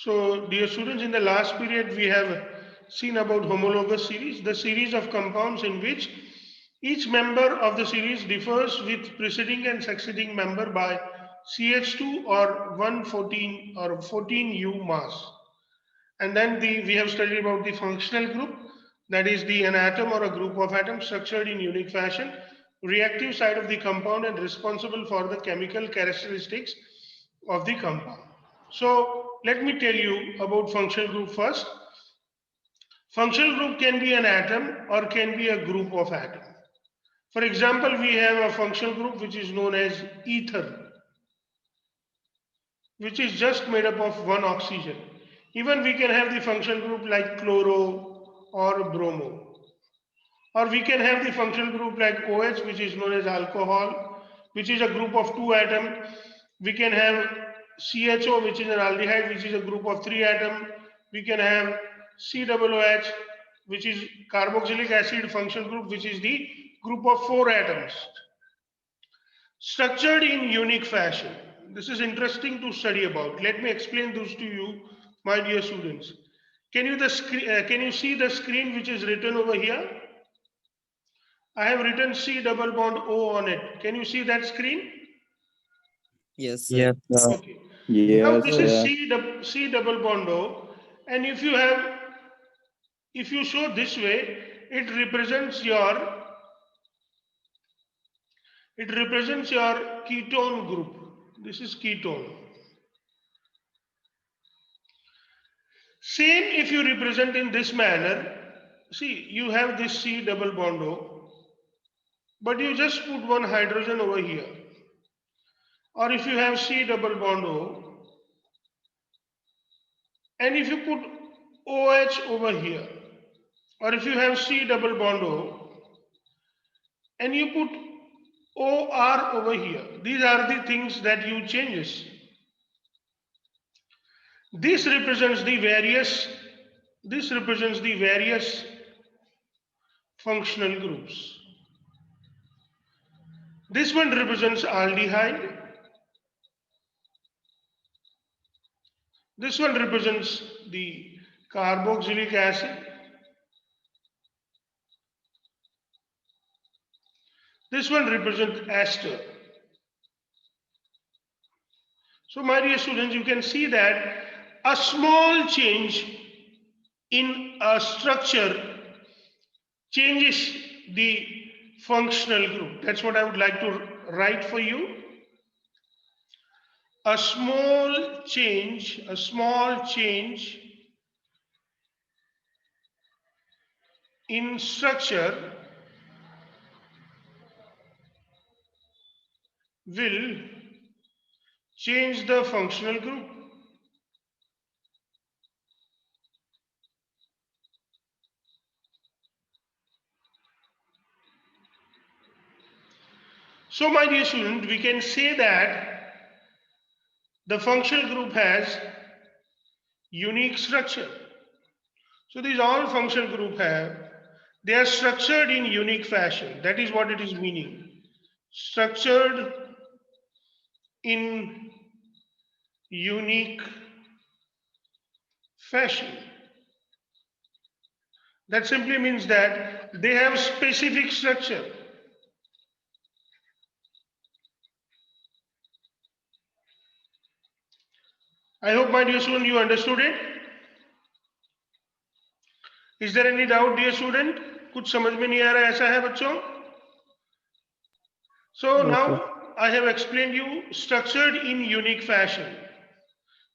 So, dear students, in the last period, we have seen about homologous series, the series of compounds in which each member of the series differs with preceding and succeeding member by CH2 or 114 or 14U mass. And then we have studied about the functional group, that is an atom or a group of atoms structured in unique fashion, reactive side of the compound and responsible for the chemical characteristics of the compound. So let me tell you about functional group first. Functional group can be an atom or can be a group of atoms. For example, we have a functional group which is known as ether, which is just made up of one oxygen. Even we can have the functional group like chloro or bromo. Or we can have the functional group like OH, which is known as alcohol, which is a group of two atoms. We can have CHO, which is an aldehyde, which is a group of three atoms. We can have COOH, which is carboxylic acid functional group, which is the group of four atoms. Structured in unique fashion. This is interesting to study about. Let me explain this to you, my dear students. Can you see the screen which is written over here? I have written C double bond O on it. Can you see that screen? Yes, Yes, sir. sir. Okay. Now Yes, this is sir. C double bond O, and if you show this way, it represents your ketone group. This is ketone. Same if you represent in this manner. See, you have this C double bond O, but you just put one hydrogen over here. Or if you have C double bond O, and if you put OH over here, or if you have C double bond O, and you put OR over here, these are the things that you changes. This represents the various functional groups. This one represents aldehyde. This one represents the carboxylic acid. This one represents ester. So my dear students, you can see that a small change in a structure changes the functional group. That's what I would like to write for you. A small change in structure will change the functional group. So my dear student, we can say that the functional group has unique structure. So these all functional group have, they are structured in unique fashion. That is what it is meaning. Structured in unique fashion. That simply means that they have specific structure. I hope my dear student you understood it. Is there any doubt dear student? कुछ समझ में नहीं आ रहा ऐसा है बच्चों? So now I have explained you structured in unique fashion.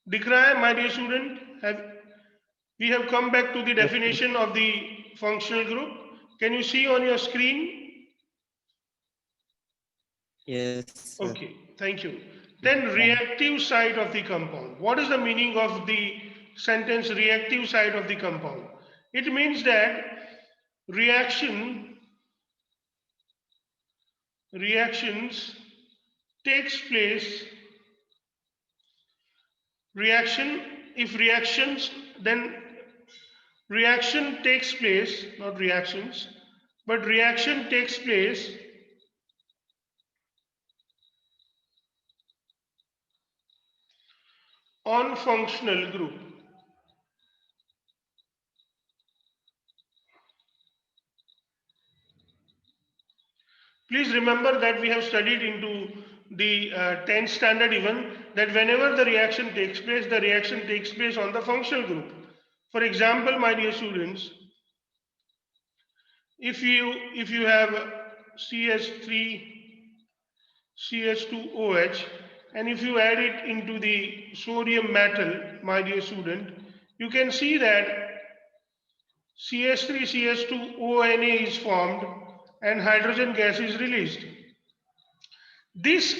दिख रहा है my dear student? We have come back to the definition of the functional group. Can you see on your screen? Yes, sir. Okay, thank you. Then reactive side of the compound. What is the meaning of the sentence reactive side of the compound? It means that reactions takes place, if reactions, then reaction takes place, not reactions, but reaction takes place on functional group. Please remember that we have studied into the 10th standard even that whenever the reaction takes place, the reaction takes place on the functional group. For example, my dear students, if you have CH3 CH2OH and if you add it into the sodium metal, my dear student, you can see that CH3 CH2ONA is formed and hydrogen gas is released. This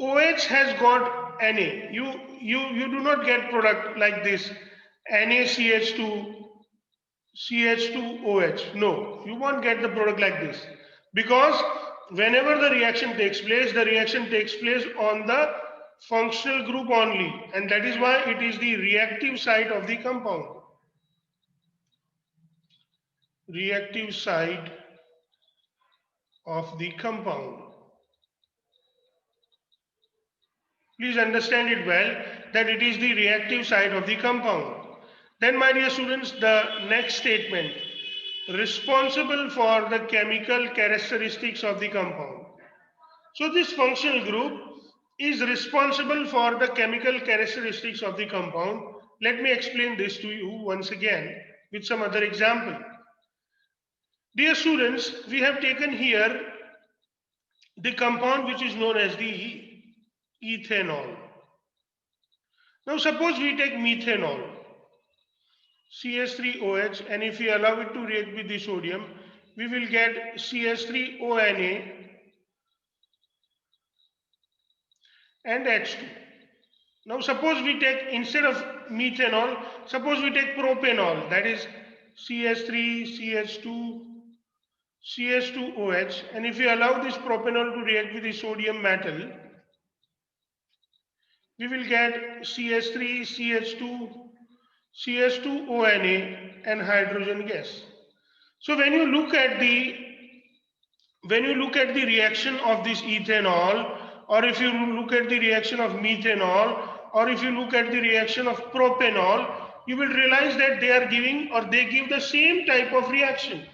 OH has got Na. You do not get product like this NaCH2 CH2OH. No, you won't get the product like this because whenever the reaction takes place on the functional group only, and that is why it is the reactive site of the compound. Reactive site of the compound. Please understand it well that it is the reactive side of the compound. Then my dear students, the next statement, responsible for the chemical characteristics of the compound. So this functional group is responsible for the chemical characteristics of the compound. Let me explain this to you once again with some other example. Dear students, we have taken here the compound which is known as the ethanol. Now suppose we take methanol, CH3OH, and if we allow it to react with the sodium, we will get CH3ONA and H2. Now suppose we take, instead of methanol, suppose we take propanol, that is CH2OH, and if we allow this propanol to react with the sodium metal, we will get CH2ONA and hydrogen gas. So when you look at the reaction of this ethanol, or if you look at the reaction of methanol, or if you look at the reaction of propanol, you will realize that they are giving, or they give the same type of reaction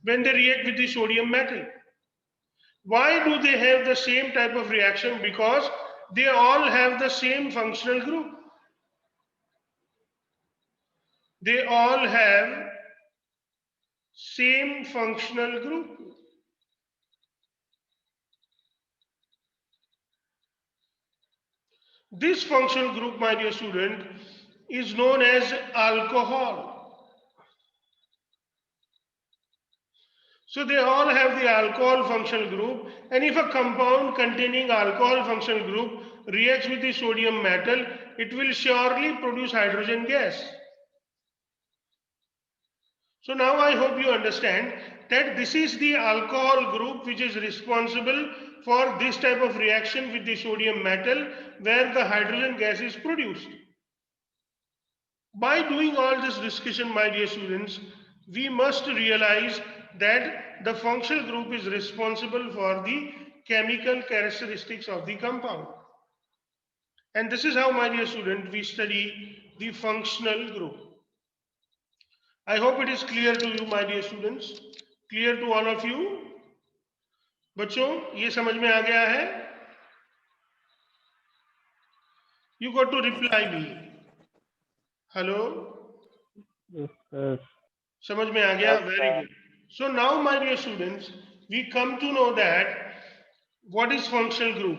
when they react with the sodium metal. Why do they have the same type of reaction? Because they all have the same functional group. They all have same functional group. This functional group, my dear student, is known as alcohol. So they all have the alcohol functional group, and if a compound containing alcohol functional group reacts with the sodium metal, it will surely produce hydrogen gas. So now I hope you understand that this is the alcohol group which is responsible for this type of reaction with the sodium metal where the hydrogen gas is produced. By doing all this discussion, my dear students, we must realize that the functional group is responsible for the chemical characteristics of the compound. And this is how, my dear student, we study the functional group. I hope it is clear to you, my dear students. Clear to all of you? बच्चों, ये समझ में आ गया है? You got to reply me. Hello? Yes, sir. समझ में आ गया? Very good. So now, my dear students, we come to know that what is functional group.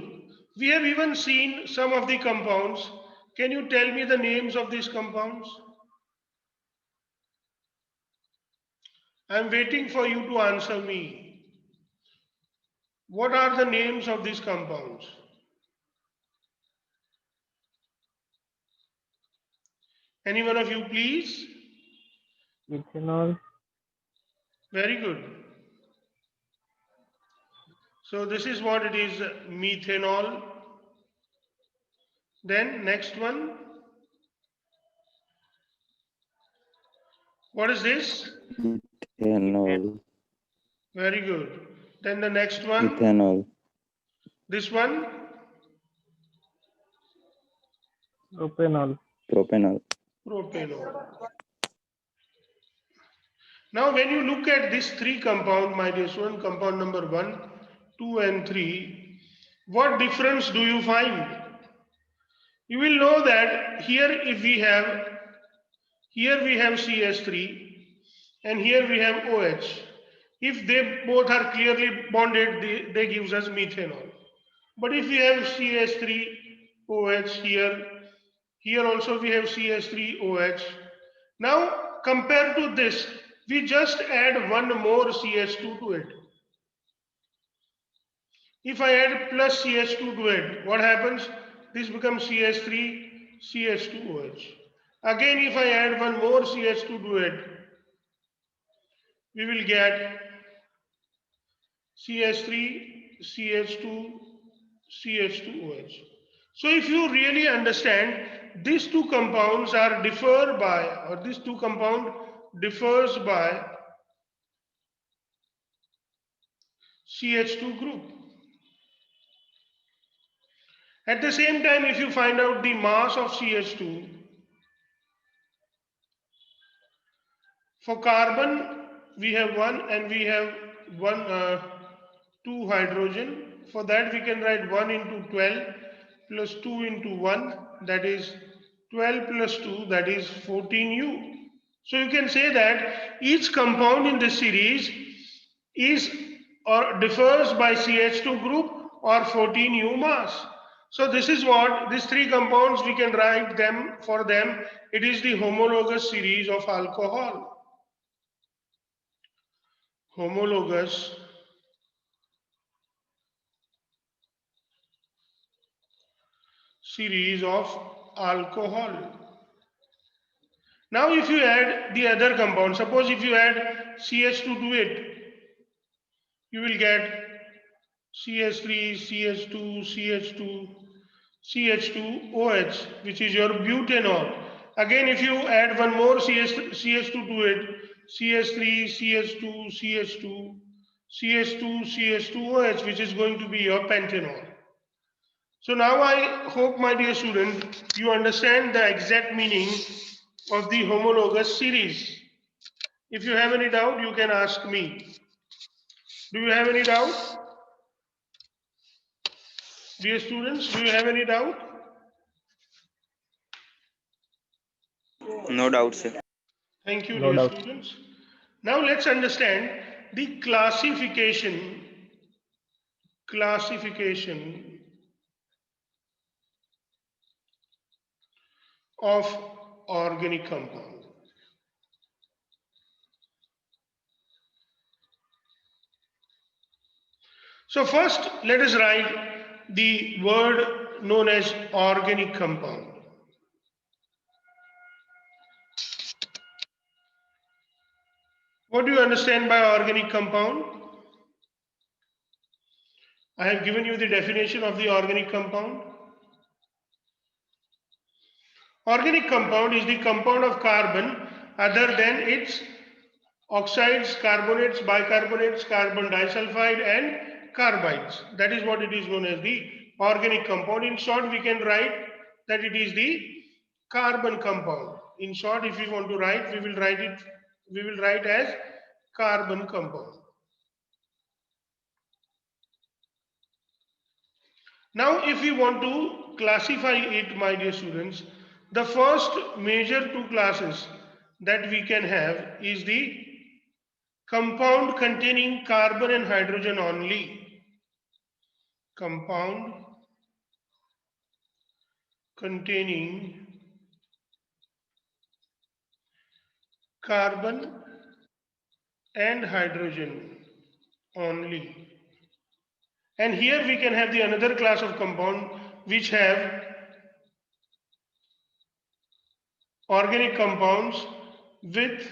We have even seen some of the compounds. Can you tell me the names of these compounds? I am waiting for you to answer me. What are the names of these compounds? Any one of you, please? Ethanol, Very good. So this is what it is, methanol. Then next one. What is this? Ethanol. Very good. Then the next one. Ethanol. This one. propanol, Propanol. Propanol. Now, when you look at this three compound, my dear student, compound number 1, 2, and 3, what difference do you find? You will know that here if we have, here we have CS3 and here we have OH. If they both are clearly bonded, they gives us methanol. But if we have CS3OH here also we have CS3OH. Now compared to this, we just add one more CH2 to it. If I add plus CH2 to it, what happens? This becomes CH3, CH2OH. Again, if I add one more CH2 to it, we will get CH3, CH2, CH2OH. So if you really understand, these two compounds are differ by, or this two compound differs by CH2 group. At the same time, if you find out the mass of CH2, for carbon we have 1 and we have 2 hydrogen. For that we can write 1 into 12 plus 2 into 1, that is 12 plus 2, that is 14U. So you can say that each compound in this series is or differs by CH2 group or 14U mass. So this is what these three compounds we can write them for them. It is the homologous series of alcohol. Homologous series of alcohol. Now if you add the other compound, suppose if you add CH2 to it, you will get CH3, CH2, CH2, CH2OH, which is your butanol. Again, if you add one more CH2 to it, CH3, CH2, CH2, CH2, CH2OH, which is going to be your pentanol. So now I hope, my dear student, you understand the exact meaning of the homologous series. If you have any doubt, you can ask me. Do you have any doubt? Dear students, do you have any doubt? No doubt, sir. Thank you, No dear doubt. students. Now let's understand the classification of organic compound. So first, let us write the word known as organic compound. What do you understand by organic compound? I have given you the definition of the organic compound. Organic compound is the compound of carbon other than its oxides, carbonates, bicarbonates, carbon disulfide, and carbides. That is what it is known as the organic compound. In short, we can write that it is the carbon compound. In short, if we want to write, we will write as carbon compound. Now, if we want to classify it, my dear students, the first major two classes that we can have is the compound containing carbon and hydrogen only. Compound containing carbon and hydrogen only. And here we can have the another class of compound which have organic compounds with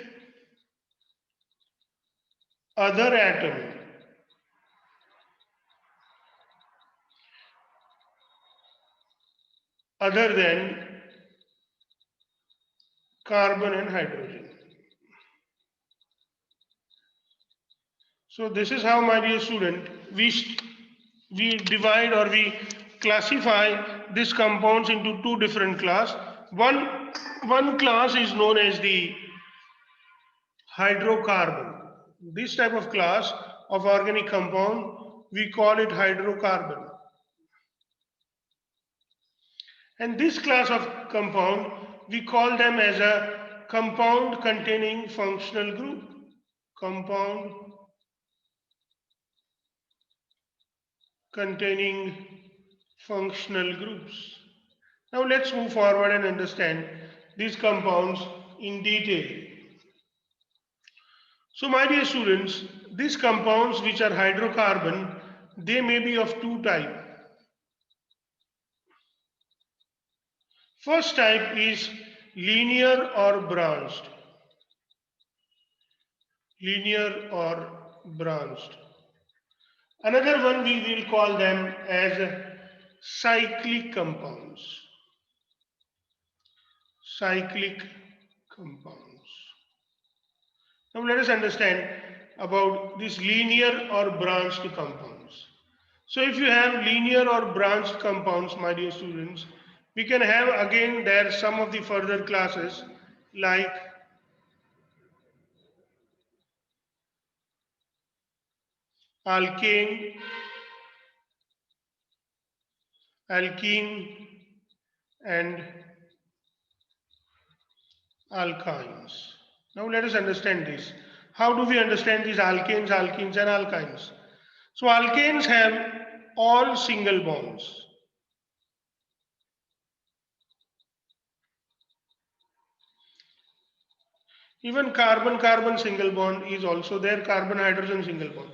other atom other than carbon and hydrogen. So this is how, my dear student, we divide or we classify these compounds into two different classes. One class is known as the hydrocarbon. This type of class of organic compound, we call it hydrocarbon. And this class of compound, we call them as a compound containing functional group. Compound containing functional groups. Now let's move forward and understand these compounds in detail. So my dear students, these compounds which are hydrocarbon, they may be of two types. First type is linear or branched. Linear or branched. Another one we will call them as cyclic compounds. Cyclic compounds. Now let us understand about these linear or branched compounds. So if you have linear or branched compounds, my dear students, we can have again there some of the further classes like alkane, alkene, and alkynes. Now let us understand this. How do we understand these alkanes, alkenes, and alkynes? So alkanes have all single bonds. Even carbon-carbon single bond is also there, carbon-hydrogen single bond.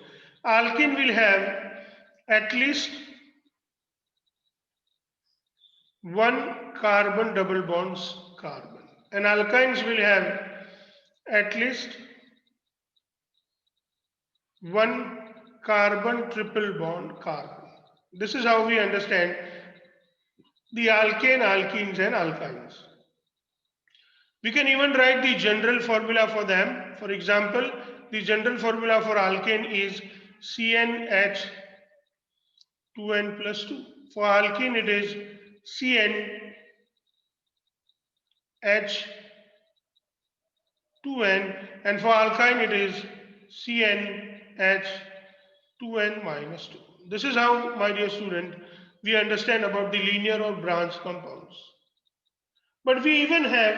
Alkene will have at least one carbon double bonds carbon. And alkynes will have at least one carbon triple bond carbon. This is how we understand the alkane, alkenes, and alkynes. We can even write the general formula for them. For example, the general formula for alkane is CnH2n plus 2. For alkene, it is CnH2n, and for alkyne, it is CnH2n minus 2. This is how, my dear student, we understand about the linear or branched compounds. But we even have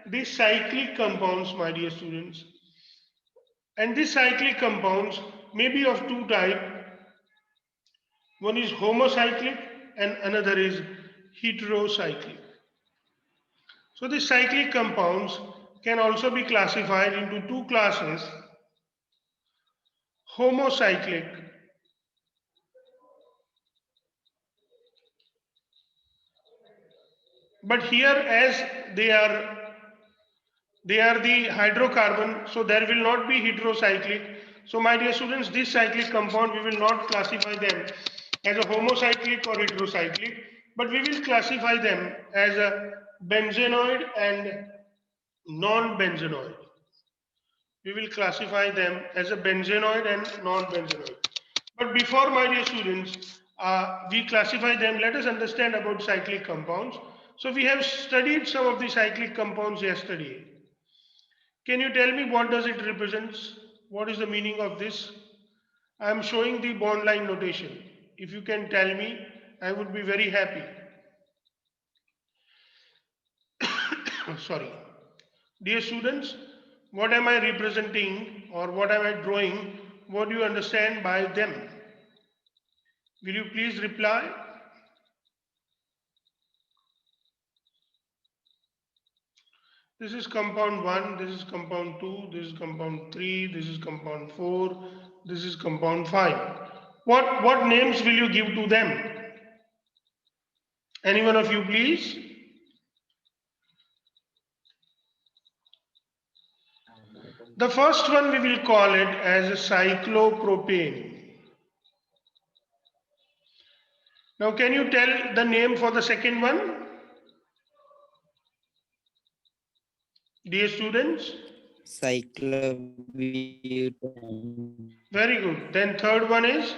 these cyclic compounds, my dear students. And these cyclic compounds may be of two types. One is homocyclic and another is heterocyclic. So these cyclic compounds can also be classified into two classes. Homocyclic but here as they are the hydrocarbon, so there will not be heterocyclic. So my dear students, this cyclic compound, we will not classify them as a homocyclic or heterocyclic, but we will classify them as a benzenoid and non-benzenoid. We will classify them as a benzenoid and non-benzenoid. But before, my dear students, we classify them, let us understand about cyclic compounds. So we have studied some of the cyclic compounds yesterday. Can you tell me what does it represents? What is the meaning of this? I am showing the bond line notation. If you can tell me, I would be very happy. Sorry. Dear students, what am I representing or what am I drawing? What do you understand by them? Will you please reply? This is compound 1, this is compound 2, this is compound 3, this is compound 4, this is compound 5. What names will you give to them? Any one of you, please? The first one we will call it as a cyclopropane. Now can you tell the name for the second one? Dear students? Cyclobutane. Very good. Then third one is?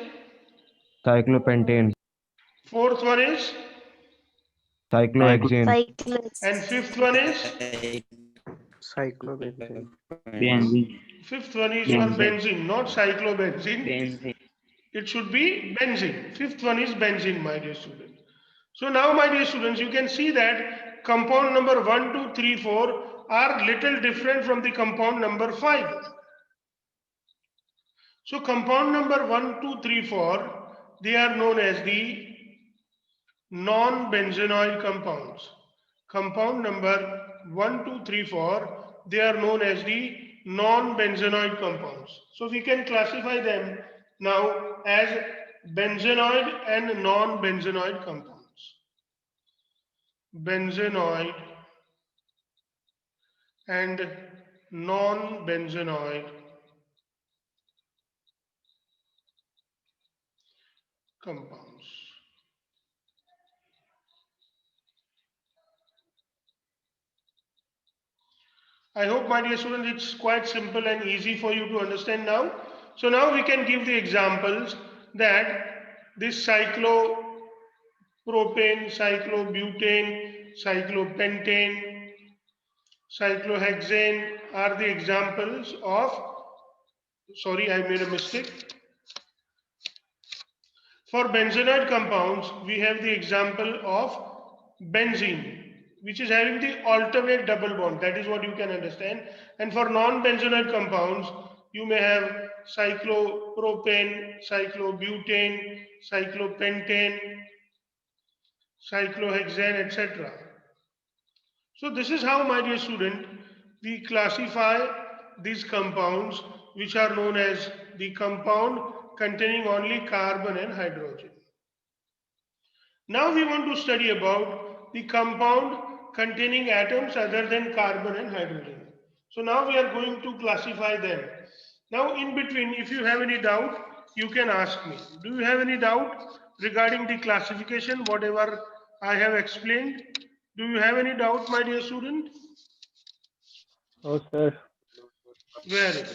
Cyclopentane. Fourth one is? Cyclohexane. And fifth one is? cyclobenzene. benzene, Fifth one is your Benzene. benzene, not cyclobenzene. benzene, It should be benzene. Fifth one is benzene, my dear student. So now, my dear students, you can see that compound number 1, 2, 3, 4 are little different from the compound number 5. So compound number 1, 2, 3, 4, they are known as the non-benzenoid compounds. Compound number 1, 2, 3, 4, they are known as the non-benzenoid compounds. So we can classify them now as benzenoid and non-benzenoid compounds. Benzenoid and non-benzenoid compounds. I hope, my dear students, it's quite simple and easy for you to understand now. So now we can give the examples that this cyclopropane, cyclobutane, cyclopentane, cyclohexane are the examples of, sorry, I made a mistake. For benzenoid compounds, we have the example of benzene, which is having the alternate double bond. That is what you can understand. And for non-benzenoid compounds, you may have cyclopropane, cyclobutane, cyclopentane, cyclohexane, etc. So this is how, my dear student, we classify these compounds, which are known as the compound containing only carbon and hydrogen. Now we want to study about the compound containing atoms other than carbon and hydrogen. So now we are going to classify them. Now in between, if you have any doubt, you can ask me. Do you have any doubt regarding the classification, whatever I have explained? Do you have any doubt, my dear student? No, sir. Very good.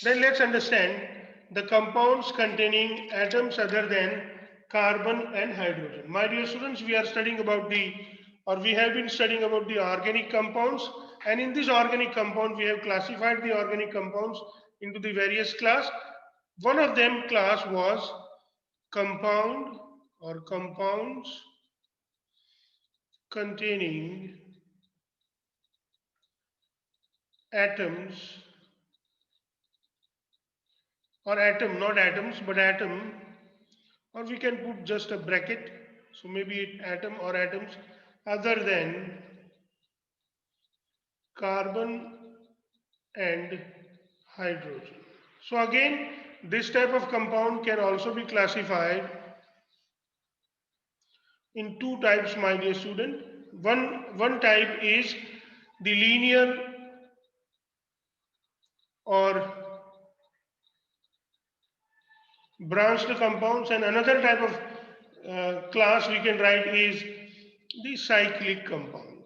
Then let's understand the compounds containing atoms other than carbon and hydrogen. My dear students, we are studying about we have been studying about the organic compounds. And in this organic compound, we have classified the organic compounds into the various class. One of them class was compound or compounds containing atoms or atom, not atoms, but atom, or we can put just a bracket. So maybe atom or atoms other than carbon and hydrogen. So again, this type of compound can also be classified in two types, my dear student. One type is the linear or branched compounds, and another type of class we can write is the cyclic compound.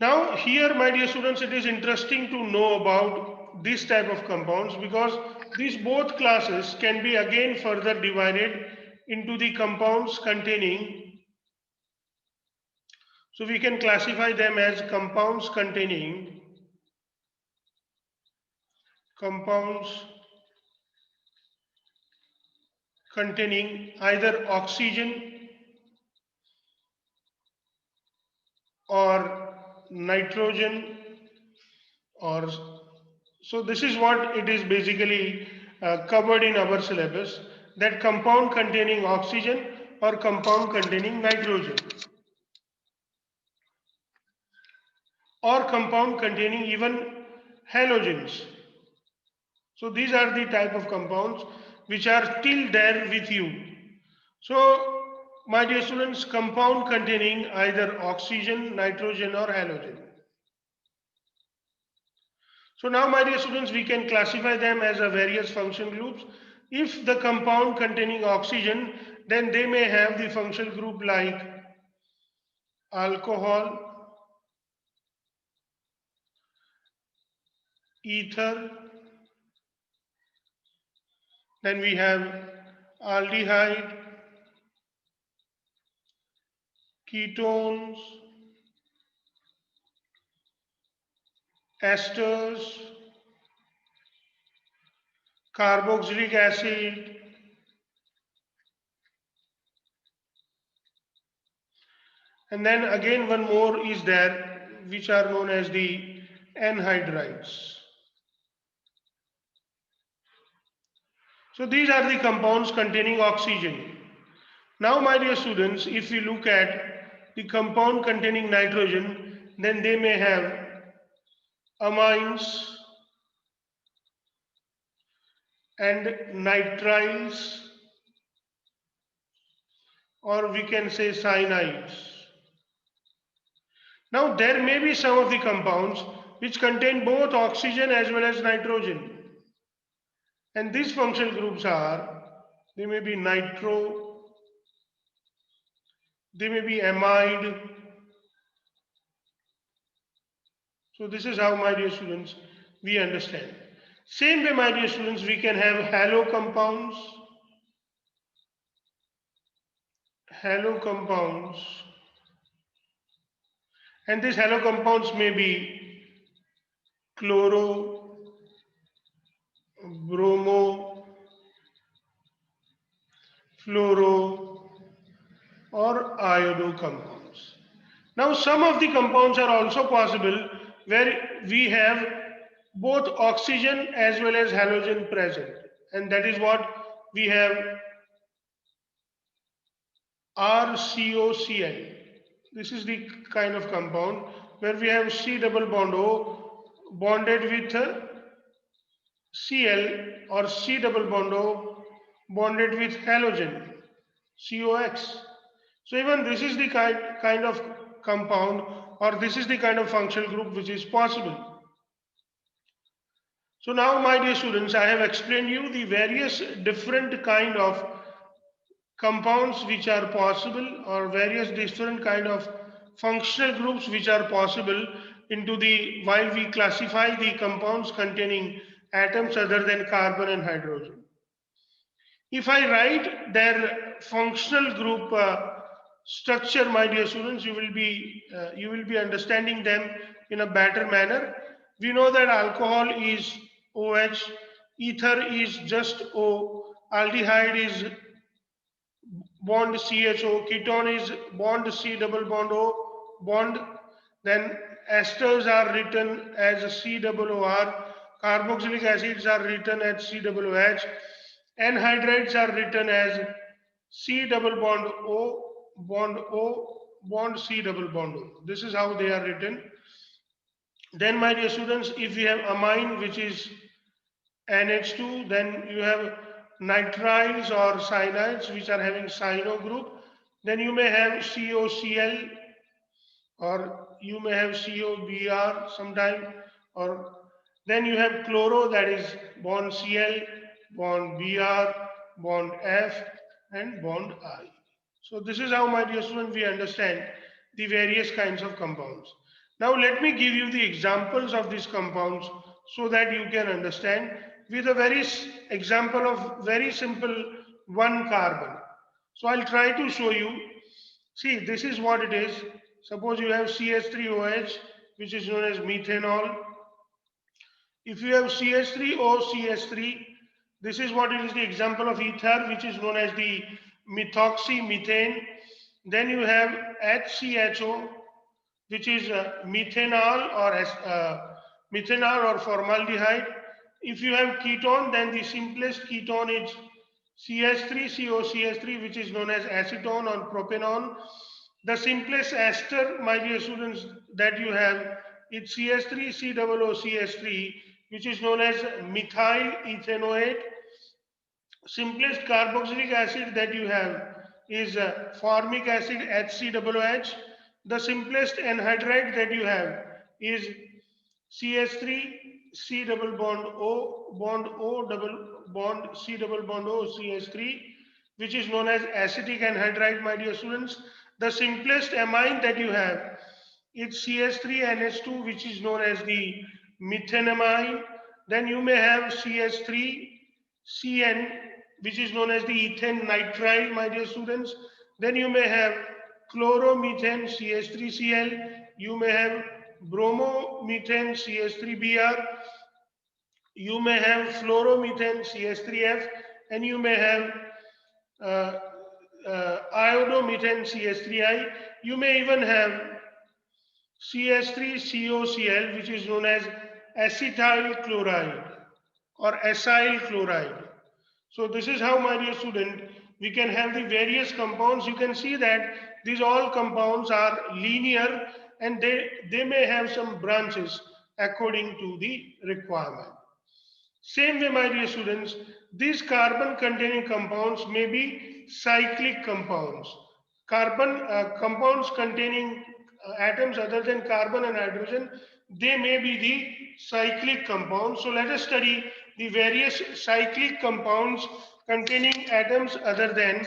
Now here, my dear students, it is interesting to know about this type of compounds because these both classes can be again further divided into the compounds containing, so we can classify them as compounds containing either oxygen or nitrogen, or so this is what it is basically covered in our syllabus, that compound containing oxygen or compound containing nitrogen, or compound containing even halogens. So these are the type of compounds which are still there with you. So my dear students, compound containing either oxygen, nitrogen or halogen. So now, my dear students, we can classify them as a various function groups. If the compound containing oxygen, then they may have the functional group like alcohol, ether, then we have aldehyde, ketones, esters, carboxylic acid, and then again one more is there, which are known as the anhydrides. So these are the compounds containing oxygen. Now, my dear students, if we look at the compound containing nitrogen, then they may have amines and nitriles, or we can say cyanides. Now, there may be some of the compounds which contain both oxygen as well as nitrogen. And these functional groups are, they may be nitro, they may be amide. So this is how, my dear students, we understand. Same way, my dear students, we can have halo compounds. Halo compounds. And these halo compounds may be chloro, bromo, fluoro, or iodo compounds. Now, some of the compounds are also possible where we have both oxygen as well as halogen present, and that is what we have RCOCl. This is the kind of compound where we have C double bond O bonded with Cl, or C double bond O bonded with halogen, COX. So even this is the kind of compound, or this is the kind of functional group which is possible. So now, my dear students, I have explained you the various different kind of compounds which are possible, or various different kind of functional groups which are possible into the, while we classify the compounds containing atoms other than carbon and hydrogen. If I write their functional group structure, my dear students, you will be understanding them in a better manner. We know that alcohol is OH, ether is just O, aldehyde is bond CHO, ketone is bond C double bond O bond. Then esters are written as C double OR, carboxylic acids are written as C double OH, anhydrides are written as C double bond O bond C double bond O. This is how they are written. Then, my dear students, if we have amine, which is NH2, then you have nitriles or cyanides, which are having cyano group. Then you may have COCl, or you may have COBr sometime, or then you have chloro, that is bond Cl, bond Br, bond F, and bond I. So this is how, my dear student, we understand the various kinds of compounds. Now let me give you the examples of these compounds so that you can understand with a very example of very simple one carbon. So I'll try to show you. See, this is what it is. Suppose you have CH3OH, which is known as methanol. If you have CH3OCH3, this is what it is, the example of ether, which is known as the methoxymethane. Then you have HCHO, which is methanol or formaldehyde. If you have ketone, then the simplest ketone is CH3COCH3, which is known as acetone or propanone. The simplest ester, my dear students, that you have is CH3COOCH3, which is known as methyl ethanoate. Simplest carboxylic acid that you have is formic acid HCOOH. The simplest anhydride that you have is CH3 C double bond O double bond C double bond O CH3, which is known as acetic anhydride, my dear students. The simplest amine that you have is CH3NH2, which is known as the methenamine. Then you may have CH3CN, which is known as the ethane nitrile, my dear students. Then you may have chloromethane CH3Cl, you may have bromomethane CH3Br, you may have fluoromethane CH3F, and you may have uh, iodomethane CH3I. You may even have CH3COCl, which is known as acetyl chloride or acyl chloride. So this is how, my dear student, we can have the various compounds. You can see that these all compounds are linear and they may have some branches according to the requirement. Same way, my dear students, these carbon containing compounds may be cyclic compounds. Compounds containing atoms other than carbon and hydrogen, they may be the cyclic compounds. So let us study the various cyclic compounds containing atoms other than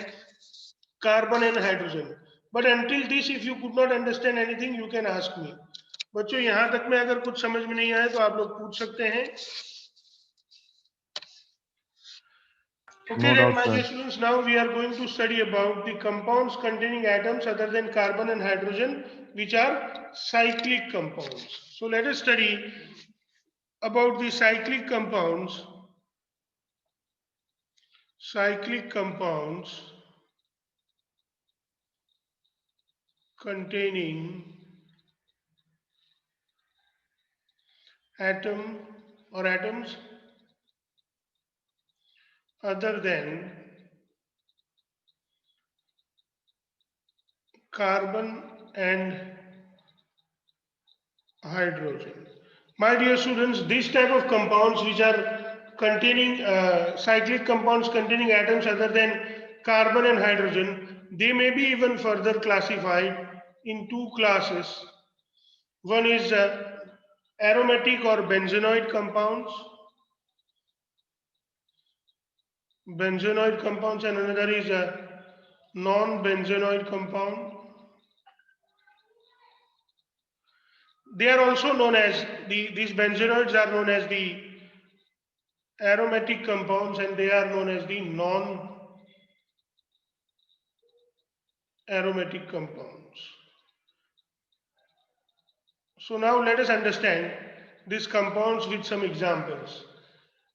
carbon and hydrogen. But until this, if you could not understand anything, you can ask me. बच्चों यहाँ तक में अगर कुछ समझ में नहीं आए तो आप लोग पूछ सकते हैं. Okay, No then doubt, my sir. dear students, now we are going to study about the compounds containing atoms other than carbon and hydrogen, which are cyclic compounds. So let us study about the cyclic compounds. Cyclic compounds containing atom or atoms other than carbon and hydrogen. My dear students, this type of compounds which are containing cyclic compounds containing atoms other than carbon and hydrogen, they may be even further classified in two classes. One is aromatic or benzenoid compounds, and another is a non-benzenoid compound. They are also known as these benzenoids are known as the aromatic compounds and they are known as the non-aromatic compounds. So now let us understand these compounds with some examples.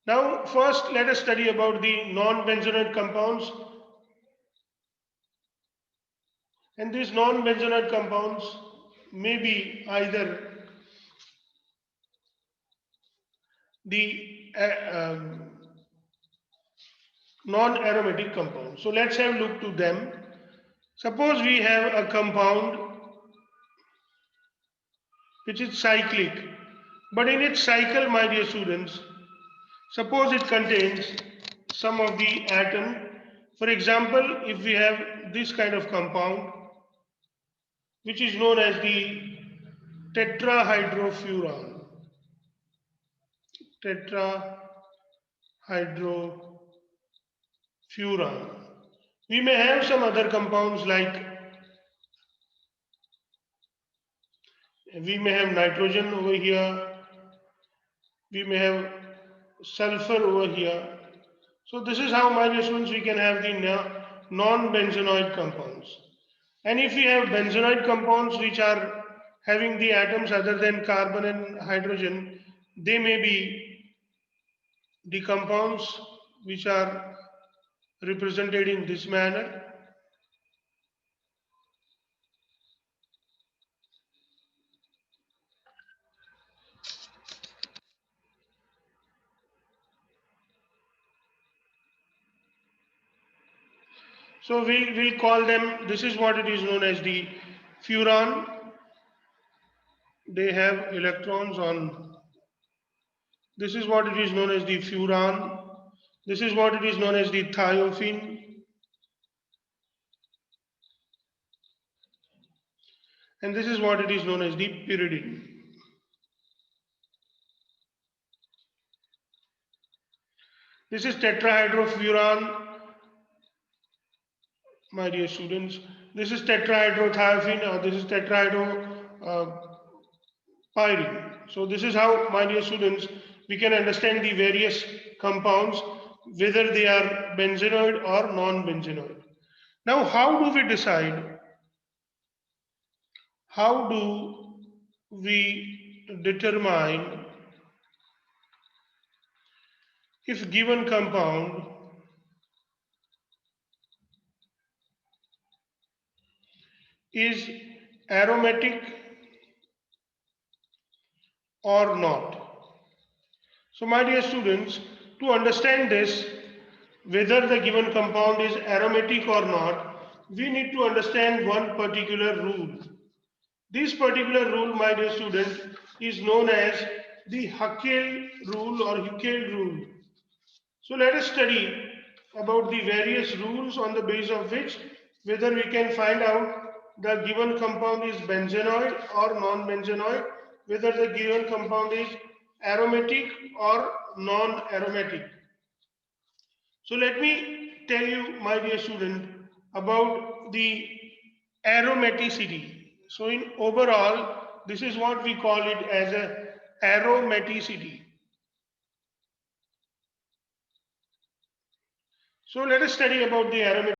Now first let us study about the non-benzenoid compounds. And these non-benzenoid compounds may be either the non-aromatic compounds. So let's have a look to them. Suppose we have a compound which is cyclic, but in its cycle, my dear students, suppose it contains some of the atom. For example, if we have this kind of compound, which is known as the tetrahydrofuran. We may have some other compounds like we may have nitrogen over here, we may have sulfur over here. So this is how, my dear students, we can have the non-benzenoid compounds. And if we have benzenoid compounds which are having the atoms other than carbon and hydrogen, they may be the compounds which are represented in this manner. So we will call them, this is what it is known as the furan. They have electrons on. This is what it is known as the furan. This is what it is known as the thiophene. And this is what it is known as the pyridine. This is tetrahydrofuran, my dear students. This is tetrahydrothiophene, or this is tetrahydropyrene. So this is how, my dear students, we can understand the various compounds, whether they are benzenoid or non-benzenoid. Now, how do we decide how do we determine if given compound is aromatic or not? So my dear students, to understand this, whether the given compound is aromatic or not, we need to understand one particular rule. This particular rule, my dear student, is known as the Haeckel rule or Haeckel rule. So let us study about the various rules on the basis of which whether we can find out the given compound is benzenoid or non-benzenoid, whether the given compound is aromatic or non-aromatic. So let me tell you, my dear student, about the aromaticity. So in overall, this is what we call it as a aromaticity. So let us study about the aromaticity.